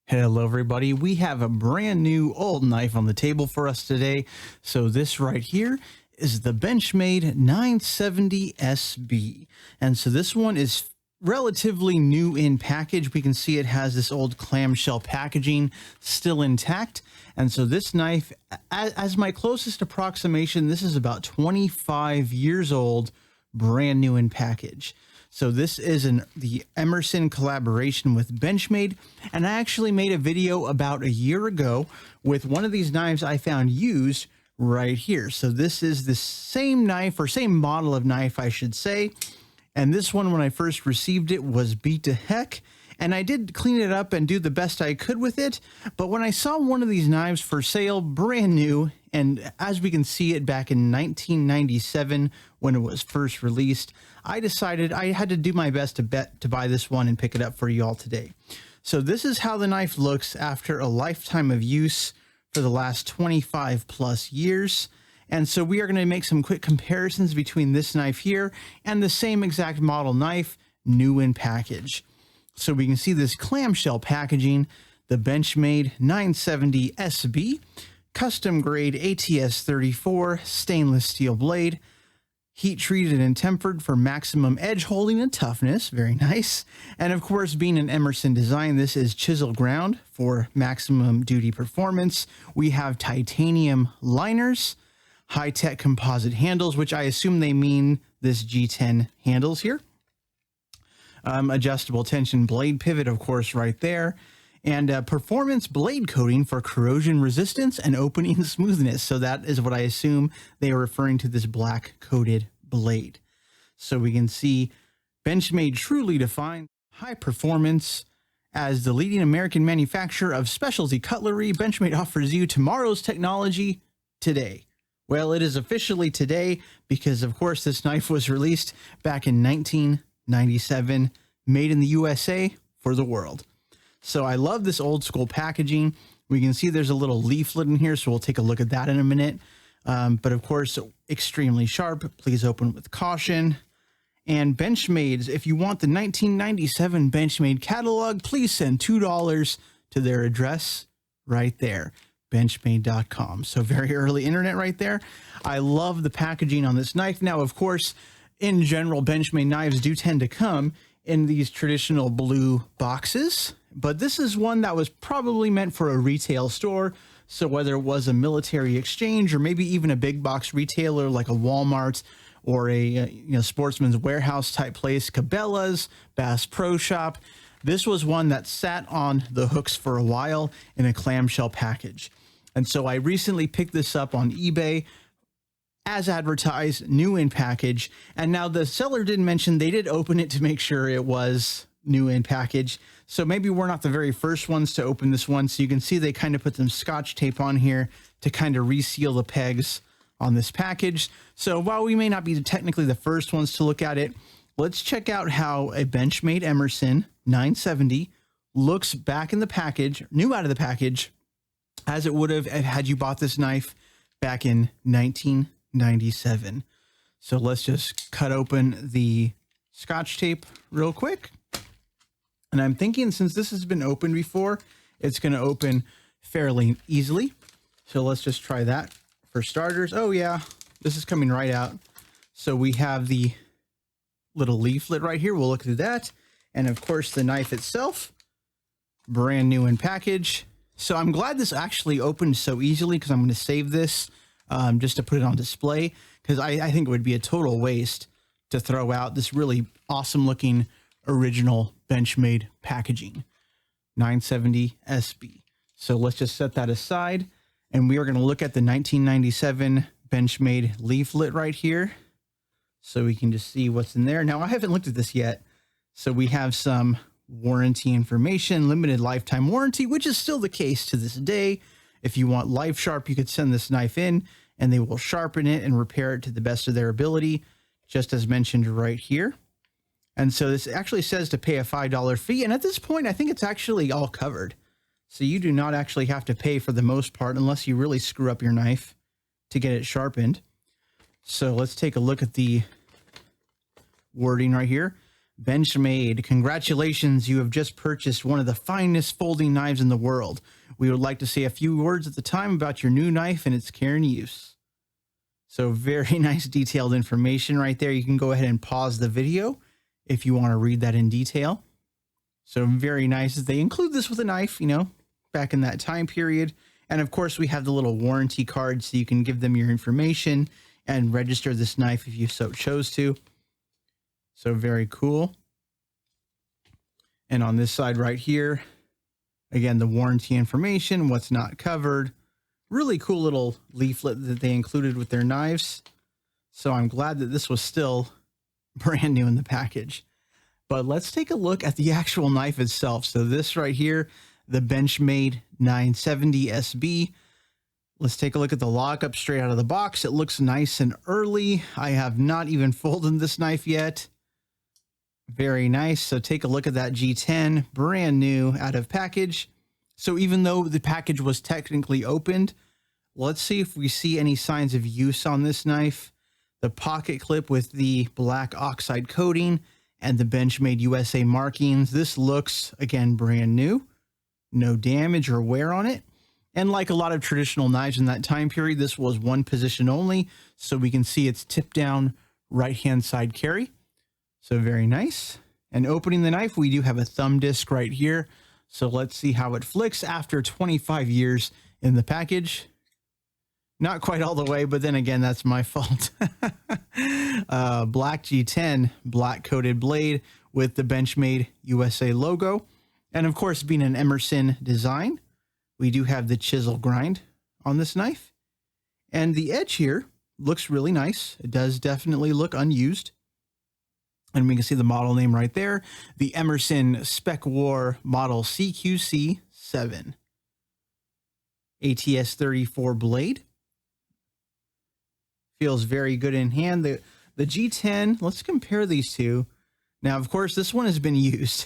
Hello everybody, we have a brand new old knife on the table for us today. So this right here is the Benchmade 970 SB. And so this one is relatively new in package. We can see it has this old clamshell packaging still intact. And so this knife, as my closest approximation, this is about 25 years old, brand new in package. So this is the Emerson collaboration with Benchmade, and I actually made a video about a year ago with one of these knives I found used right here. So this is the same knife, or same model of knife, I should say. And this one, when I first received it, was beat to heck. And I did clean it up and do the best I could with it. But when I saw one of these knives for sale, brand new, and as we can see it back in 1997 when it was first released, I decided I had to do my best to buy this one and pick it up for you all today. So this is how the knife looks after a lifetime of use for the last 25 plus years. And so we are going to make some quick comparisons between this knife here and the same exact model knife, new in package. So we can see this clamshell packaging, the Benchmade 970 SB, custom grade ATS 34 stainless steel blade, heat treated and tempered for maximum edge holding and toughness. Very nice. And of course, being an Emerson design, this is chisel ground for maximum duty performance. We have titanium liners, high-tech composite handles, which I assume they mean this G10 handles here. Adjustable tension blade pivot, of course, right there. And performance blade coating for corrosion resistance and opening smoothness. So that is what I assume they are referring to, this black coated blade. So we can see Benchmade truly defines high performance. As the leading American manufacturer of specialty cutlery, Benchmade offers you tomorrow's technology today. Well, it is officially today because, of course, this knife was released back in 1997, made in the USA for the world. So I love this old school packaging. We can see there's a little leaflet in here, so we'll take a look at that in a minute. But of course, extremely sharp. Please open with caution. And Benchmade's, if you want the 1997 Benchmade catalog, please send $2 to their address right there, benchmade.com. So very early internet right there. I love the packaging on this knife. Now, of course, in general, Benchmade knives do tend to come in these traditional blue boxes, but this is one that was probably meant for a retail store. So whether it was a military exchange or maybe even a big box retailer like a Walmart or a Sportsman's Warehouse type place, Cabela's, Bass Pro Shop, this was one that sat on the hooks for a while in a clamshell package. And so I recently picked this up on eBay as advertised, new in package. And now the seller didn't mention, they did open it to make sure it was new in package. So maybe we're not the very first ones to open this one. So you can see they kind of put some Scotch tape on here to kind of reseal the pegs on this package. So while we may not be technically the first ones to look at it, let's check out how a Benchmade Emerson 970 looks back in the package, new out of the package, as it would have had you bought this knife back in 1997. So let's just cut open the Scotch tape real quick. And I'm thinking, since this has been opened before, it's going to open fairly easily. So let's just try that for starters. Oh yeah, this is coming right out. So we have the little leaflet right here. We'll look through that. And of course the knife itself, brand new in package. So I'm glad this actually opened so easily, because I'm going to save this just to put it on display, because I think it would be a total waste to throw out this really awesome looking original Benchmade packaging, 970 SB. So let's just set that aside, and we are going to look at the 1997 Benchmade leaflet right here, so we can just see what's in there. Now, I haven't looked at this yet, so we have some warranty information, limited lifetime warranty, which is still the case to this day. If you want Life Sharp, you could send this knife in and they will sharpen it and repair it to the best of their ability, just as mentioned right here. And so this actually says to pay a $5 fee. And at this point, I think it's actually all covered. So you do not actually have to pay for the most part, unless you really screw up your knife to get it sharpened. So let's take a look at the wording right here. Benchmade, congratulations, you have just purchased one of the finest folding knives in the world. We would like to say a few words at the time about your new knife and its care and use. So very nice detailed information right there. You can go ahead and pause the video if you want to read that in detail. So very nice. They include this with a knife, you know, back in that time period. And of course, we have the little warranty card so you can give them your information and register this knife if you so chose to. So very cool. And on this side right here, again, the warranty information, what's not covered. Really cool little leaflet that they included with their knives. So I'm glad that this was still brand new in the package. But let's take a look at the actual knife itself. So this right here, the Benchmade 970 SB. Let's take a look at the lockup straight out of the box. It looks nice and early. I have not even folded this knife yet. Very nice. So take a look at that G10, brand new out of package. So even though the package was technically opened, let's see if we see any signs of use on this knife. The pocket clip with the black oxide coating and the Benchmade USA markings. This looks, again, brand new. No damage or wear on it. And like a lot of traditional knives in that time period, this was one position only. So we can see it's tip down right-hand side carry. So very nice. And opening the knife, we do have a thumb disc right here. So let's see how it flicks after 25 years in the package. Not quite all the way, but then again, that's my fault. Black G10, black coated blade with the Benchmade USA logo. And of course, being an Emerson design, we do have the chisel grind on this knife. And the edge here looks really nice. It does definitely look unused. And we can see the model name right there, the Emerson Spec War model CQC 7. ATS 34 blade. Feels very good in hand. The G10, let's compare these two. Now, of course, this one has been used.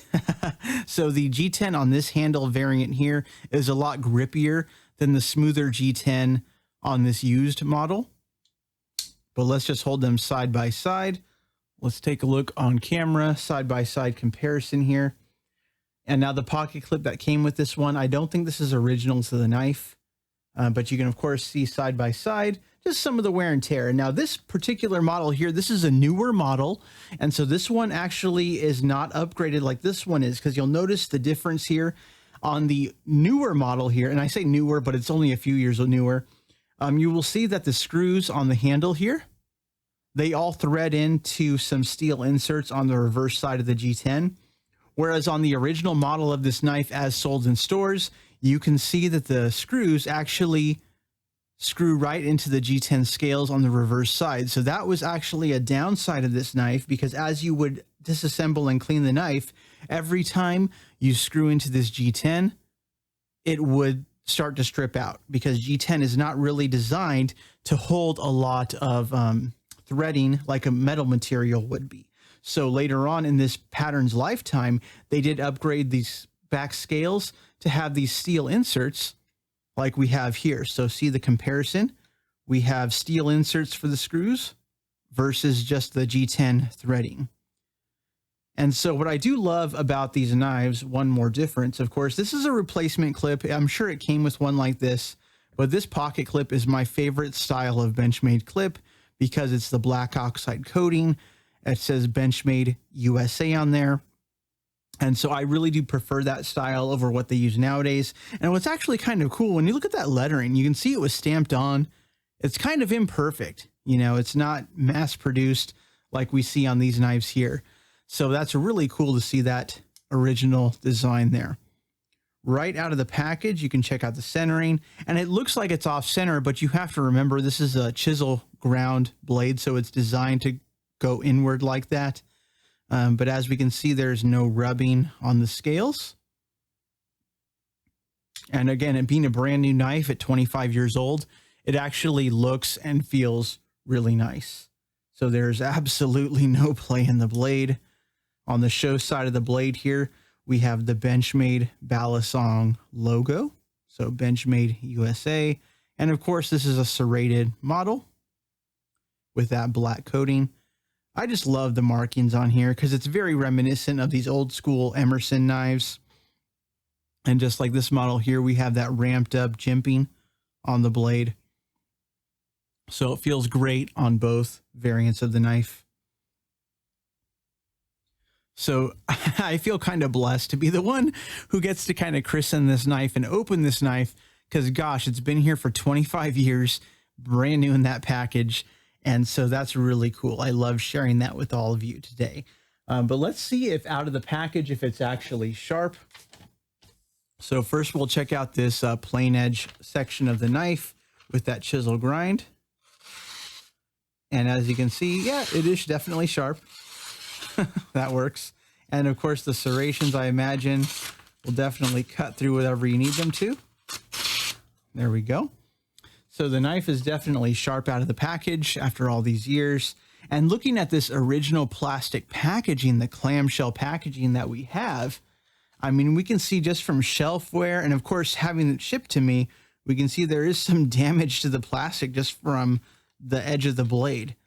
So the G10 on this handle variant here is a lot grippier than the smoother G10 on this used model. But let's just hold them side by side. Let's take a look on camera, side-by-side comparison here. And now the pocket clip that came with this one, I don't think this is original to the knife, but you can, of course, see side-by-side just some of the wear and tear. And now this particular model here, this is a newer model. And so this one actually is not upgraded like this one is, because you'll notice the difference here on the newer model here. And I say newer, but it's only a few years newer. You will see that the screws on the handle here, they all thread into some steel inserts on the reverse side of the G10. Whereas on the original model of this knife as sold in stores, you can see that the screws actually screw right into the G10 scales on the reverse side. So that was actually a downside of this knife, because as you would disassemble and clean the knife, every time you screw into this G10, it would start to strip out, because G10 is not really designed to hold a lot of threading like a metal material would be. So later on in this pattern's lifetime, they did upgrade these back scales to have these steel inserts like we have here. So see the comparison. We have steel inserts for the screws versus just the G10 threading. And so what I do love about these knives, one more difference, of course, this is a replacement clip. I'm sure it came with one like this, but this pocket clip is my favorite style of Benchmade clip, because it's the black oxide coating. It says Benchmade USA on there. And so I really do prefer that style over what they use nowadays. And what's actually kind of cool, when you look at that lettering, you can see it was stamped on. It's kind of imperfect. You know, it's not mass produced like we see on these knives here. So that's really cool to see that original design there. Right out of the package, you can check out the centering, and it looks like it's off center, but you have to remember this is a chisel ground blade, so it's designed to go inward like that. But as we can see, there's no rubbing on the scales. And again, it being a brand new knife at 25 years old, it actually looks and feels really nice. So there's absolutely no play in the blade. On the show side of the blade here, we have the Benchmade Balisong logo. So Benchmade USA. And of course, this is a serrated model with that black coating. I just love the markings on here because it's very reminiscent of these old school Emerson knives. And just like this model here, we have that ramped up jimping on the blade. So it feels great on both variants of the knife. So I feel kind of blessed to be the one who gets to kind of christen this knife and open this knife, because gosh, it's been here for 25 years, brand new in that package. And so that's really cool. I love sharing that with all of you today. But let's see if out of the package, if it's actually sharp. So first we'll check out this plain edge section of the knife with that chisel grind. And as you can see, yeah, it is definitely sharp. That works. And of course the serrations, I imagine, will definitely cut through whatever you need them to. There we go. So the knife is definitely sharp out of the package after all these years. And looking at this original plastic packaging, the clamshell packaging that we have, I mean, we can see just from shelf wear and of course having it shipped to me, we can see there is some damage to the plastic just from the edge of the blade.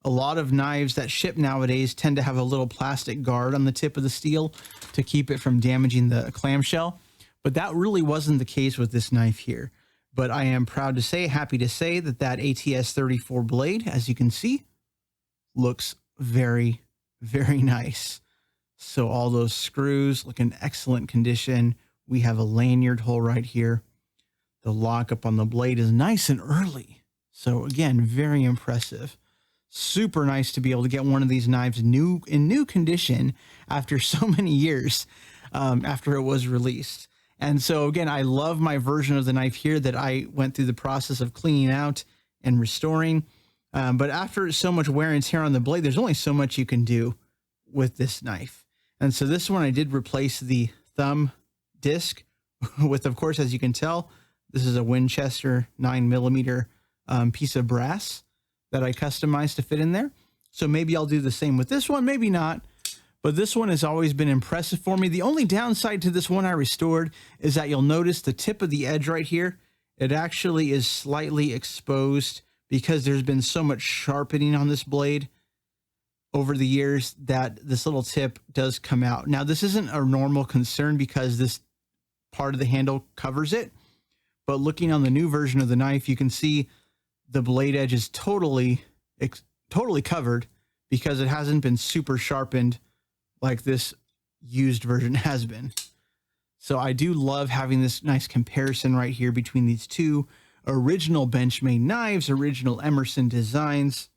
A lot of knives that ship nowadays tend to have a little plastic guard on the tip of the steel to keep it from damaging the clamshell, but that really wasn't the case with this knife here. But I am proud to say, happy to say that that ATS 34 blade, as you can see, looks very, very nice. So all those screws look in excellent condition. We have a lanyard hole right here. The lockup on the blade is nice and early. So again, very impressive. Super nice to be able to get one of these knives in new condition after so many years after it was released. And so again, I love my version of the knife here that I went through the process of cleaning out and restoring. But after so much wear and tear on the blade, there's only so much you can do with this knife. And so this one, I did replace the thumb disc with, of course, as you can tell, this is a Winchester 9mm piece of brass that I customized to fit in there. So maybe I'll do the same with this one, maybe not. But this one has always been impressive for me. The only downside to this one I restored is that you'll notice the tip of the edge right here, it actually is slightly exposed because there's been so much sharpening on this blade over the years that this little tip does come out. Now, this isn't a normal concern because this part of the handle covers it, but looking on the new version of the knife, you can see the blade edge is totally covered because it hasn't been super sharpened like this used version has been. So I do love having this nice comparison right here between these two original Benchmade knives, original Emerson designs.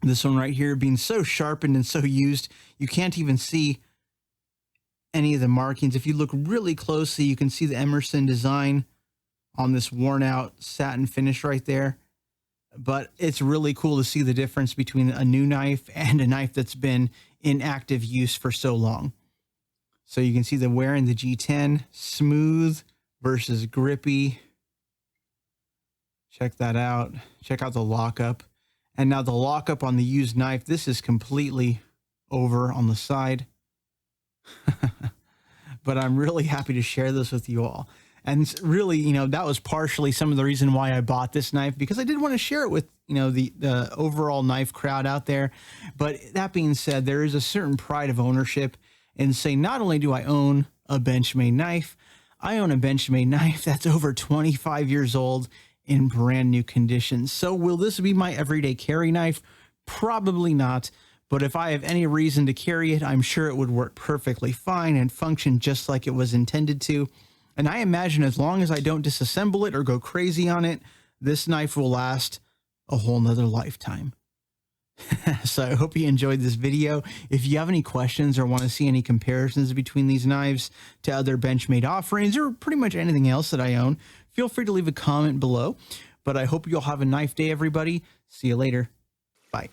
This one right here being so sharpened and so used, you can't even see any of the markings. If you look really closely, you can see the Emerson design on this worn out satin finish right there. But it's really cool to see the difference between a new knife and a knife that's been in active use for so long. So you can see the wear in the G10, smooth versus grippy. Check that out. Check out the lockup. And now the lockup on the used knife, this is completely over on the side. But I'm really happy to share this with you all. And really, you know, that was partially some of the reason why I bought this knife, because I did want to share it with, you know, the overall knife crowd out there. But that being said, there is a certain pride of ownership in saying, not only do I own a Benchmade knife, I own a Benchmade knife that's over 25 years old in brand new condition. So will this be my everyday carry knife? Probably not. But if I have any reason to carry it, I'm sure it would work perfectly fine and function just like it was intended to. And I imagine as long as I don't disassemble it or go crazy on it, this knife will last a whole nother lifetime. So I hope you enjoyed this video. If you have any questions or want to see any comparisons between these knives to other Benchmade offerings or pretty much anything else that I own, feel free to leave a comment below. But I hope you'll have a knife day, everybody. See you later. Bye.